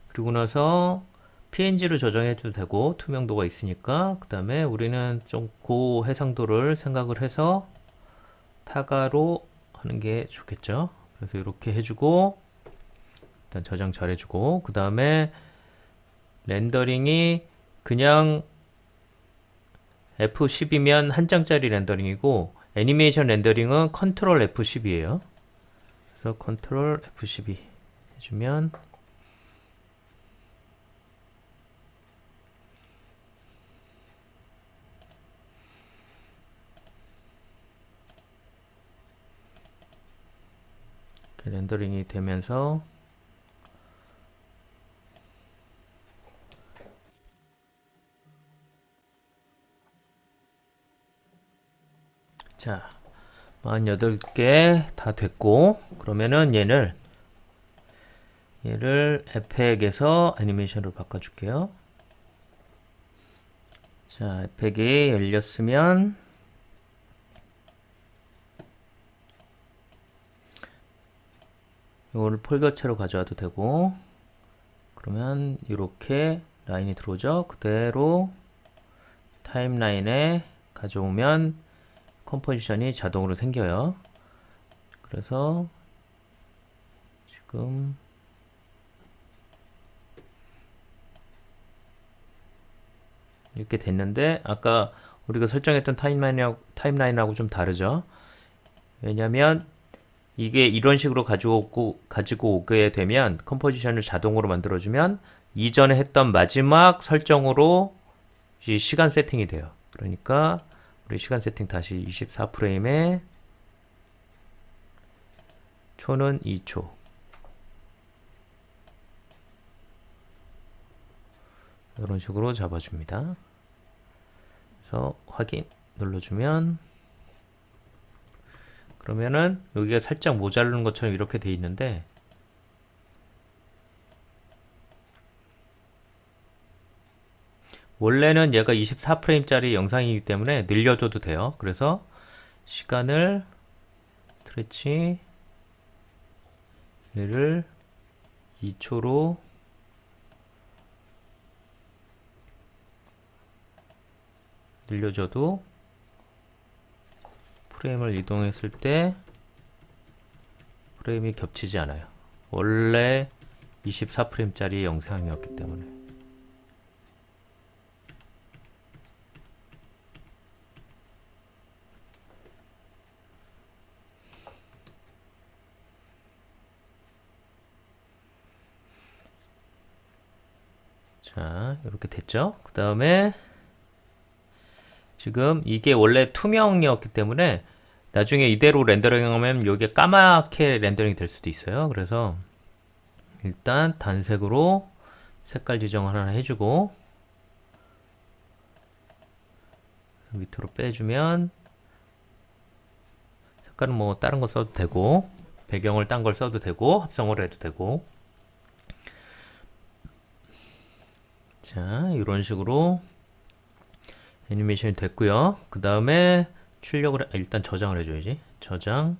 그리고 나서 png로 저장해도 되고 투명도가 있으니까, 그 다음에 우리는 좀 고해상도를 생각을 해서 타가로 하는 게 좋겠죠. 그래서 이렇게 해주고, 일단 저장 잘 해주고, 그 다음에 렌더링이 그냥 F10이면 한 장짜리 렌더링이고, 애니메이션 렌더링은 컨트롤 F10이에요. 그래서 컨트롤 F12 해주면 이렇게 렌더링이 되면서, 자, 48개 다 됐고, 그러면은 얘를 에펙에서 애니메이션으로 바꿔줄게요. 자, 에펙이 열렸으면 이거를 폴더체로 가져와도 되고, 그러면 이렇게 라인이 들어오죠. 그대로 타임라인에 가져오면 컴포지션이 자동으로 생겨요. 그래서 지금 이렇게 됐는데, 아까 우리가 설정했던 타임라인하고 좀 다르죠. 왜냐면 이게 이런 식으로 가지고 오게 되면, 컴포지션을 자동으로 만들어주면 이전에 했던 마지막 설정으로 시간 세팅이 돼요. 그러니까 우리 시간 세팅 다시 24프레임에 초는 2초, 이런 식으로 잡아줍니다. 그래서 확인 눌러주면, 그러면은 여기가 살짝 모자르는 것처럼 이렇게 돼 있는데, 원래는 얘가 24프레임짜리 영상이기 때문에 늘려줘도 돼요. 그래서 시간을 스트레치 얘를 2초로 늘려줘도 프레임을 이동했을 때 프레임이 겹치지 않아요. 원래 24프레임짜리 영상이었기 때문에. 자, 이렇게 됐죠? 그 다음에 지금 이게 원래 투명이었기 때문에 나중에 이대로 렌더링하면 여기에 까맣게 렌더링이 될 수도 있어요. 그래서 일단 단색으로 색깔 지정 하나 해주고 밑으로 빼주면 색깔은 뭐 다른 거 써도 되고 배경을 딴 걸 써도 되고 합성을 해도 되고 자 이런 식으로 애니메이션이 됐고요. 그 다음에 출력을 일단 저장을 해줘야지. 저장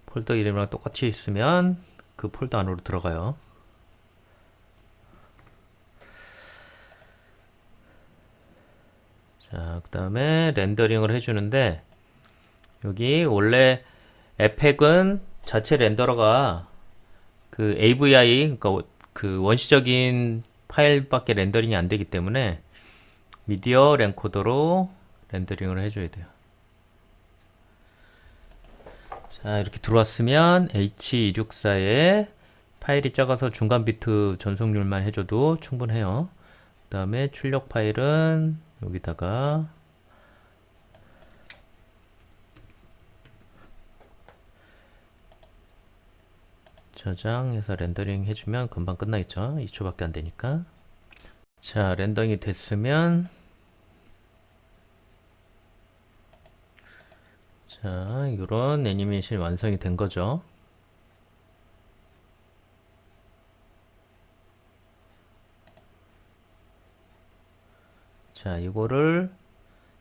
폴더 이름이랑 똑같이 있으면 그 폴더 안으로 들어가요. 자, 그 다음에 렌더링을 해주는데 여기 원래 에펙은 자체 렌더러가 그 AVI 그러니까 그 원시적인 파일밖에 렌더링이 안 되기 때문에 미디어 렌코더로 렌더링을 해줘야 돼요. 자 이렇게 들어왔으면 H264에 파일이 작아서 중간 비트 전송률만 해줘도 충분해요. 그 다음에 출력 파일은 여기다가 저장해서 렌더링 해주면 금방 끝나겠죠. 2초밖에 안 되니까. 자 렌더링이 됐으면 자 이런 애니메이션이 완성이 된 거죠. 자 이거를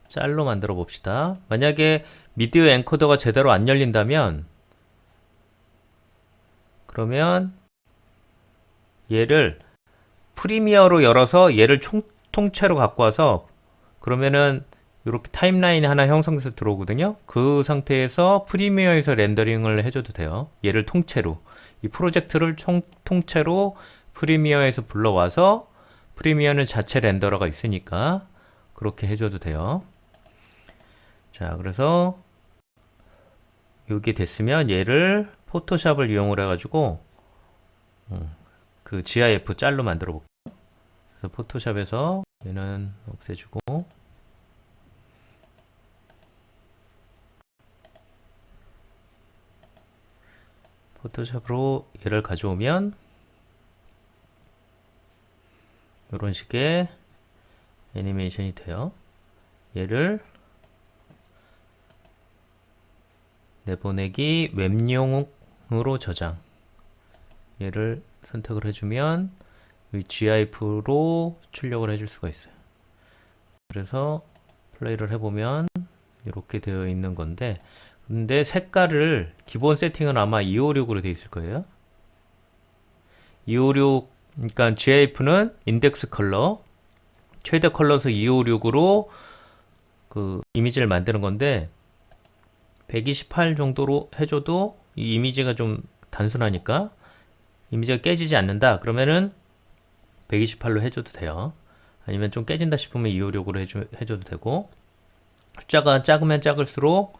짤로 만들어 봅시다. 만약에 미디어 엔코더가 제대로 안 열린다면 그러면 얘를 프리미어로 열어서 얘를 통째로 갖고 와서 그러면은 이렇게 타임라인이 하나 형성돼서 들어오거든요. 그 상태에서 프리미어에서 렌더링을 해줘도 돼요. 얘를 통째로 이 프로젝트를 통째로 프리미어에서 불러와서 프리미어는 자체 렌더러가 있으니까 그렇게 해줘도 돼요. 자 그래서 여기 됐으면 얘를 포토샵을 이용을 해가지고 그 GIF 짤로 만들어 볼게요. 그래서 포토샵에서 얘는 없애주고 포토샵으로 얘를 가져오면 이런 식의 애니메이션이 돼요. 얘를 내보내기 웹용으로 저장 얘를 선택을 해주면 GIF로 출력을 해줄 수가 있어요. 그래서 플레이를 해보면 이렇게 되어 있는 건데 근데 색깔을 기본 세팅은 아마 256으로 되어 있을 거예요. 256 그러니까 GIF는 인덱스 컬러 최대 컬러수 256으로 그 이미지를 만드는 건데 128 정도로 해줘도 이 이미지가 좀 단순하니까 이미지가 깨지지 않는다 그러면은 128로 해줘도 돼요. 아니면 좀 깨진다 싶으면 256으로 해줘도 되고 숫자가 작으면 작을수록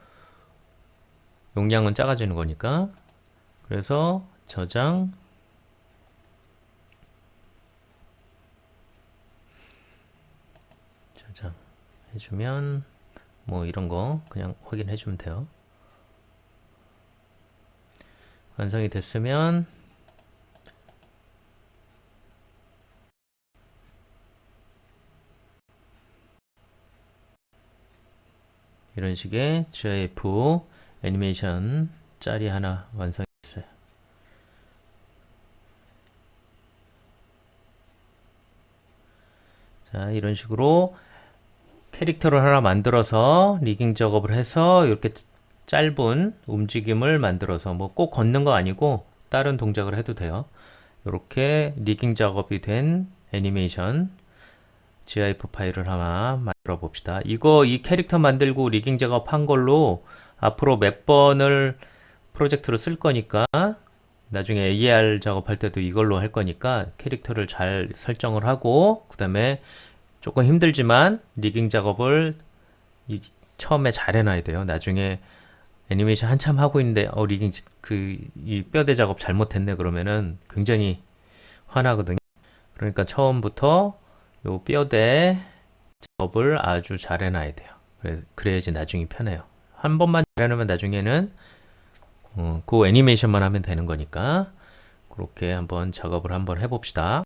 용량은 작아지는 거니까 그래서 저장 해주면 뭐 이런 거 그냥 확인해 주면 돼요. 완성이 됐으면 이런 식의 GIF 애니메이션 짤이 하나 완성이 됐어요. 자 이런 식으로 캐릭터를 하나 만들어서 리깅 작업을 해서 이렇게 짧은 움직임을 만들어서 뭐 꼭 걷는 거 아니고 다른 동작을 해도 돼요. 이렇게 리깅 작업이 된 애니메이션 GIF 파일을 하나 만들어 봅시다. 이 캐릭터 만들고 리깅 작업한 걸로 앞으로 몇 번을 프로젝트로 쓸 거니까 나중에 AR 작업할 때도 이걸로 할 거니까 캐릭터를 잘 설정을 하고 그 다음에 조금 힘들지만 리깅 작업을 처음에 잘 해놔야 돼요. 나중에 애니메이션 한참 하고 있는데 리깅 이 뼈대 작업 잘못했네 그러면은 굉장히 화나거든요. 그러니까 처음부터 요 뼈대 작업을 아주 잘 해놔야 돼요. 그래야지 나중에 편해요. 한 번만 잘 해놓으면 나중에는 그 애니메이션만 하면 되는 거니까 그렇게 한번 작업을 한번 해봅시다.